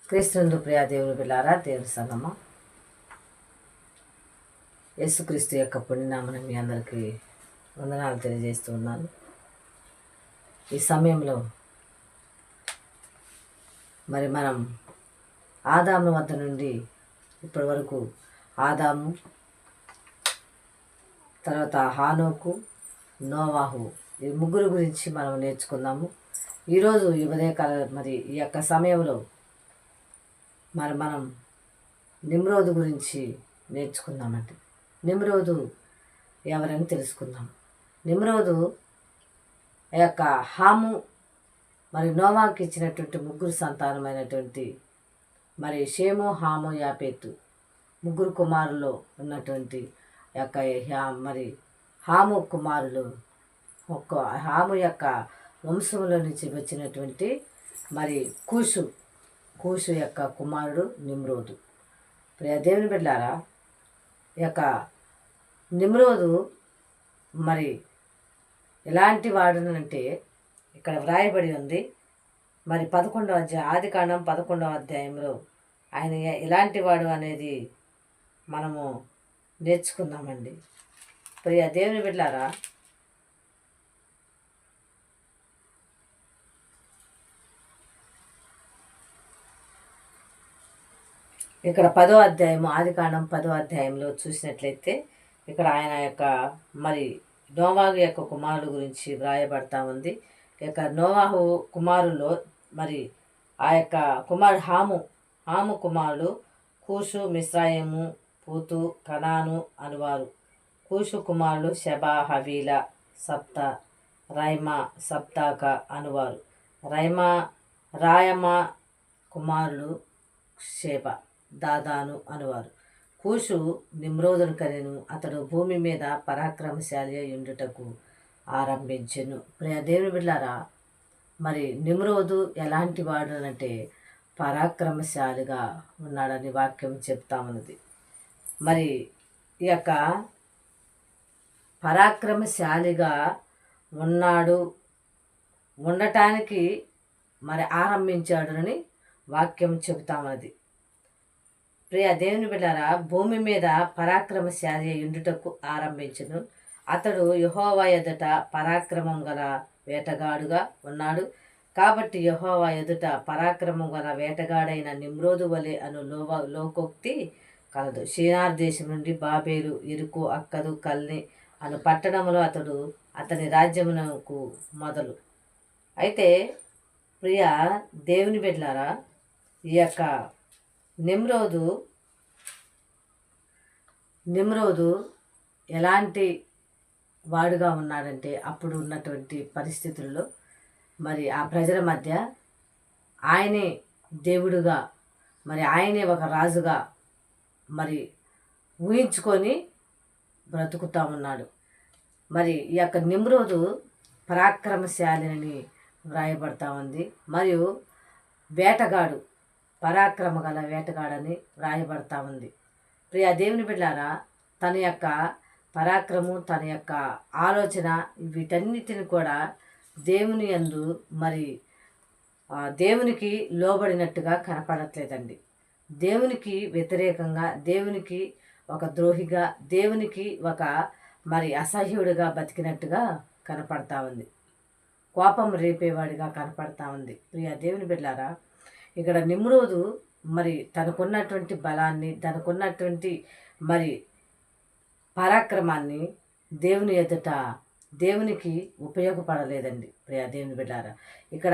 క్రీస్తునందు ప్రియా దేవుని బిడ్డలారా, దేవుని సంగమా, యేసుక్రీస్తు యొక్క పుణ్యనామన మీ అందరికీ వందనాలు తెలియజేస్తూ ఉన్నాను. ఈ సమయంలో మనం ఆదాము వద్ద నుండి ఇప్పటి వరకు ఆదాము, తర్వాత హానోకు, నోవాహు, ఈ ముగ్గురు గురించి మనం నేర్చుకుందాము. ఈరోజు ఈ ఉదయకాల ఈ యొక్క సమయంలో మనం నిమ్రోదు గురించి నేర్చుకుందామండి. నిమ్రోదు ఎవరని తెలుసుకుందాం. నిమ్రోదు యొక్క హాము నోవాకి ఇచ్చినటువంటి ముగ్గురు సంతానమైనటువంటి షేము, హాము, యాపేతు ముగ్గురు కుమారులు ఉన్నటువంటి యొక్క హాము కుమారులు హాము యొక్క వంశంలో నుంచి వచ్చినటువంటి కూషు యొక్క కుమారుడు నిమ్రోదు. దేవుని బిడ్డలారా, ఈ యొక్క నిమ్రోదు ఎలాంటి వాడునంటే ఇక్కడ వ్రాయబడి ఉంది. 11వ అధ్యాయం, ఆదికాండం 11వ అధ్యాయంలో ఆయన ఎలాంటి వాడు అనేది మనము నేర్చుకుందామండి. దేవుని బిడ్డలారా, ఇక్కడ 10వ అధ్యాయము, ఆదికాండం 10వ అధ్యాయంలో చూసినట్లయితే ఇక్కడ ఆయన యొక్క నోవాహు యొక్క కుమారుల గురించి వ్రాయబడతా ఉంది. ఇక నోవాహు కుమారుల్లో ఆ యొక్క కుమారుడు హాము కుమారుడు కూషు, మిస్రాయిము, పూతు, కనాను అనువారు. కూషు కుమారుడు షెబా, హవీలా, సప్తా, రైమా, సప్తాక అనువారు. రాయమా కుమారుడు షేబ, దాదాను అనువారు. కూషు నిమ్రోదును కనెను. అతడు భూమి మీద పరాక్రమశాలి ఉండుటకు ఆరంభించెను. దేవుని బిడ్డలారా, నిమ్రోదు ఎలాంటి వాడు అంటే పరాక్రమశాలిగా ఉన్నాడని వాక్యం చెప్తా ఉన్నది. ఈ యొక్క పరాక్రమశాలిగా ఉండటానికి ఆరంభించాడునని వాక్యం చెబుతా ఉన్నది. దేవుని బిడ్డలారా, భూమి మీద పరాక్రమశాలి ఉండుటకు ఆరంభించును. అతడు యెహోవా ఎదుట పరాక్రమం గల వేటగాడుగా ఉన్నాడు. కాబట్టి యెహోవా ఎదుట పరాక్రమం గల వేటగాడైన నిమ్రోదు వలె అను లోకోక్తి కలదు. షీనార్ దేశం నుండి బాబేలు, ఇరుకు, అక్కదు, కల్ని అను పట్టణములో అతని రాజ్యమునకు మొదలు. అయితే దేవుని బిడ్డలారా, ఈ యొక్క నిమ్రోదు ఎలాంటి వాడుగా ఉన్నాడంటే అప్పుడు ఉన్నటువంటి పరిస్థితుల్లో ఆ ప్రజల మధ్య ఆయనే దేవుడుగా ఆయనే ఒక రాజుగా ఊహించుకొని బ్రతుకుతూ ఉన్నాడు. ఈ యొక్క నిమ్రోదు పరాక్రమశాలిని వ్రాయబడతా ఉంది. మరియు వేటగాడు, పరాక్రమ గల వేటగాడని వ్రాయబడతా ఉంది. దేవుని బిడ్డలారా, తన యొక్క పరాక్రమం, తన యొక్క ఆలోచన వీటన్నిటిని కూడా దేవుని యందు దేవునికి లోబడినట్టుగా కనపడట్లేదండి. దేవునికి వ్యతిరేకంగా, దేవునికి ఒక ద్రోహిగా, దేవునికి ఒక అసహ్యుడిగా బతికినట్టుగా కనపడతా ఉంది. కోపం రేపేవాడిగా కనపడతా ఉంది. దేవుని బిడ్డలారా, ఇక్కడ నిమ్రోదు తనకున్నటువంటి బలాన్ని, తనకున్నటువంటి పరాక్రమాన్ని దేవుని ఎదుట దేవునికి ఉపయోగపడలేదండి. దేవుని బిడ్డారా, ఇక్కడ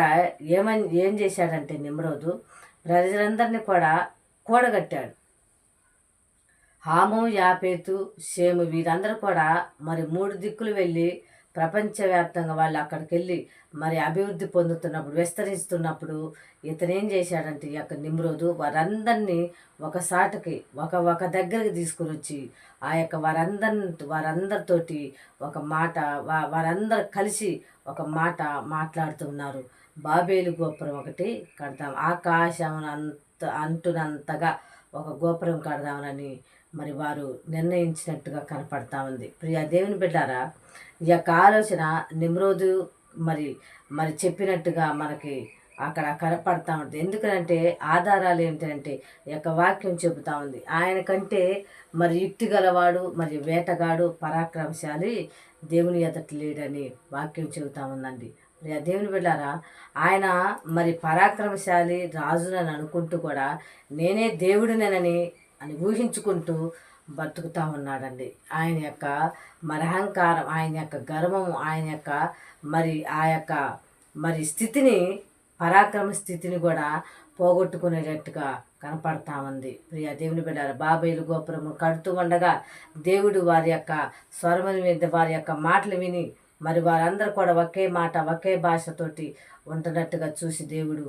ఏం చేశాడంటే నిమ్రోదు ప్రజలందరినీ కూడా కూడగట్టాడు. హాము, యాపేతు, షేము వీరందరూ కూడా 3 దిక్కులు వెళ్ళి ప్రపంచవ్యాప్తంగా వాళ్ళు అక్కడికి వెళ్ళి అభివృద్ధి పొందుతున్నప్పుడు, విస్తరిస్తున్నప్పుడు ఇతనేం చేశాడంటే ఈ యొక్క నిమ్రోదు వారందరినీ ఒకసాటికి ఒక దగ్గరికి తీసుకుని వచ్చి ఆ యొక్క వారందరితోటి ఒక మాట, వారందరూ కలిసి ఒక మాట మాట్లాడుతున్నారు. బాబేలు గోపురం ఒకటి కడతాం, ఆకాశం అంటున్నంతగా ఒక గోపురం కడదామని వారు నిర్ణయించినట్టుగా కనపడతా ఉంది. దేవుని బిడ్డారా, ఈ యొక్క ఆలోచన నిమ్రోదు చెప్పినట్టుగా మనకి అక్కడ కనపడతా ఉంటుంది. ఎందుకంటే ఆధారాలు ఏంటంటే ఈ యొక్క వాక్యం చెబుతా ఉంది. ఆయన కంటే మరి యుక్తి గలవాడు, మరి వేటగాడు, పరాక్రమశాలి దేవుని ఎదుట లేడని వాక్యం చెబుతా ఉందండి. ప్రియ దేవుని బిడ్డారా, ఆయన మరి పరాక్రమశాలి రాజునని అనుకుంటూ కూడా నేనే దేవుడినేనని అని ఊహించుకుంటూ బతుకుతా ఉన్నాడండి. ఆయన యొక్క మరి అహంకారం, ఆయన యొక్క గర్వము, ఆయన యొక్క మరి ఆ యొక్క మరి స్థితిని, పరాక్రమ స్థితిని కూడా పోగొట్టుకునేటట్టుగా కనపడతా ఉంది. ప్రియ దేవుని బిడ్డారా, బాబేలు గోపురము కడుతూ ఉండగా దేవుడు వారి యొక్క స్వరముల మీద వారి యొక్క మాటలు విని మరి వారందరూ కూడా ఒకే మాట ఒకే భాషతోటి ఉంటున్నట్టుగా చూసి దేవుడు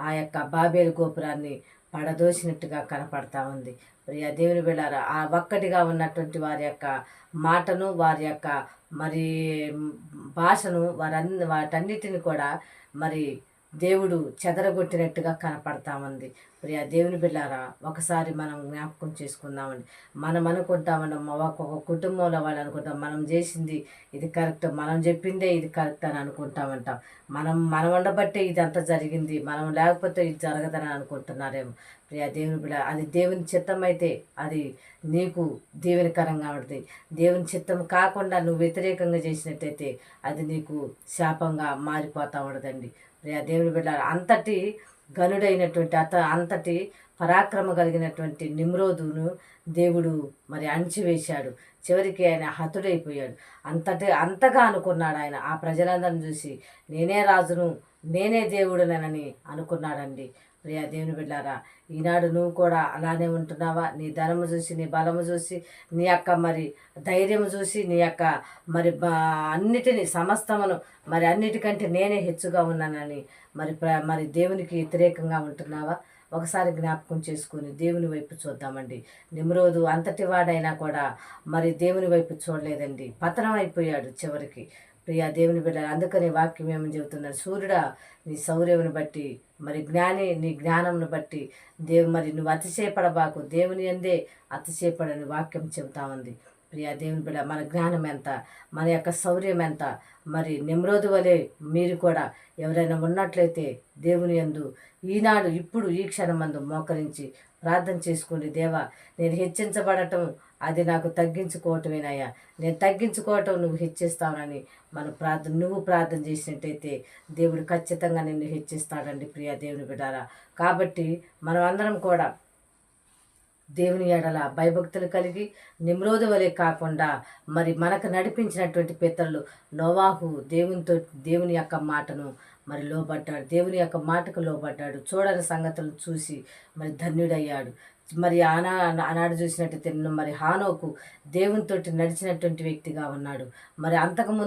ఆ యొక్క బాబేలు గోపురాన్ని పడదోసినట్టుగా కనపడతా ఉంది. ప్రియ దేవుని బిడ్డారా, ఆ ఒక్కటిగా ఉన్నటువంటి వారి యొక్క మాటను, వారి యొక్క మరి భాషను, వాటన్నిటిని కూడా మరి దేవుడు చెదరగొట్టినట్టుగా కనపడతా ఉంది. ప్రియ దేవుని బిడ్డారా, ఒకసారి మనం జ్ఞాపకం చేసుకుందామండి. మనం అనుకుంటామని ఒక్కొక్క కుటుంబంలో వాళ్ళు అనుకుంటాం మనం చేసింది ఇది కరెక్ట్, మనం చెప్పిందే ఇది కరెక్ట్ అని అనుకుంటామంటాం. మనం ఉండబట్టే ఇదంతా జరిగింది, మనం లేకపోతే ఇది జరగదని అనుకుంటున్నారేమో. ప్రియ దేవుని బిడ్డ, అది దేవుని చిత్తం అయితే అది నీకు దీవెనకరంగా ఉంటుంది. దేవుని చిత్తం కాకుండా నువ్వు వ్యతిరేకంగా చేసినట్టయితే అది నీకు శాపంగా మారిపోతూ ఉండదండి. ప్రియ దేవుని బిడ్డ, అంతటి గనుడైనటువంటి అంతటి పరాక్రమ కలిగినటువంటి నిమ్రోదును దేవుడు మరి అణిచివేశాడు. చివరికి ఆయన హతుడైపోయాడు. అంతగా అనుకున్నాడు ఆయన ఆ ప్రజలందరిని చూసి, నేనే రాజును, నేనే దేవుడునని అనుకున్నాడండి. ప్రియ దేవుని బిడ్డారా, ఈనాడు నువ్వు కూడా అలానే ఉంటున్నావా? నీ ధనము చూసి, నీ బలము చూసి, నీ యొక్క మరి ధైర్యము చూసి, నీ యొక్క మరి అన్నిటినీ సమస్తమును మరి అన్నిటికంటే నేనే హెచ్చుగా ఉన్నానని మరి దేవునికి వ్యతిరేకంగా ఉంటున్నావా? ఒకసారి జ్ఞాపకం చేసుకుని దేవుని వైపు చూద్దామండి. నిమ్రోదు అంతటి వాడైనా కూడా మరి దేవుని వైపు చూడలేదండి, పతనం అయిపోయాడు చివరికి. ప్రియ దేవుని బిడ్డ, అందుకని వాక్యం ఏమని చెబుతున్నారు? సూర్యుడా, నీ శౌర్యమును బట్టి మరి జ్ఞాని నీ జ్ఞానమును బట్టి మరి నువ్వు అతిశయపడబాకు, దేవుని యందే అతిశయపడని వాక్యం చెబుతా ఉంది. ప్రియ దేవుని బిడ్డ, మన జ్ఞానం ఎంత, మన యొక్క శౌర్యం ఎంత, మరి నిమ్రోదు వలె మీరు కూడా ఎవరైనా ఉన్నట్లయితే దేవుని యందు ఈనాడు ఇప్పుడు ఈ క్షణమందు మోకరించి ప్రార్థన చేసుకోండి. దేవా, నేను హెచ్చించబడటం అది నాకు తగ్గించుకోవటమేనయ్యా, నేను తగ్గించుకోవటం నువ్వు హెచ్చిస్తావని నువ్వు ప్రార్థన చేసినట్టయితే దేవుడు ఖచ్చితంగా నిన్ను హెచ్చిస్తాడండి. ప్రియ దేవుని బిడ్డారా, కాబట్టి మనం అందరం కూడా దేవుని ఎడల భయభక్తులు కలిగి నిమ్రోదు వలె కాకుండా మరి మనకు నడిపించినటువంటి పితరులు నోవాహు దేవుని యొక్క మాటను మరి లోబడ్డాడు, దేవుని యొక్క మాటకు లోబడ్డాడు, చూడని సంగతులను చూసి మరి ధన్యుడయ్యాడు. మరి ఆనాడు చూసినట్టయితే మరి హానోకు దేవునితోటి నడిచినటువంటి వ్యక్తిగా ఉన్నాడు. మరి అంతకుముందు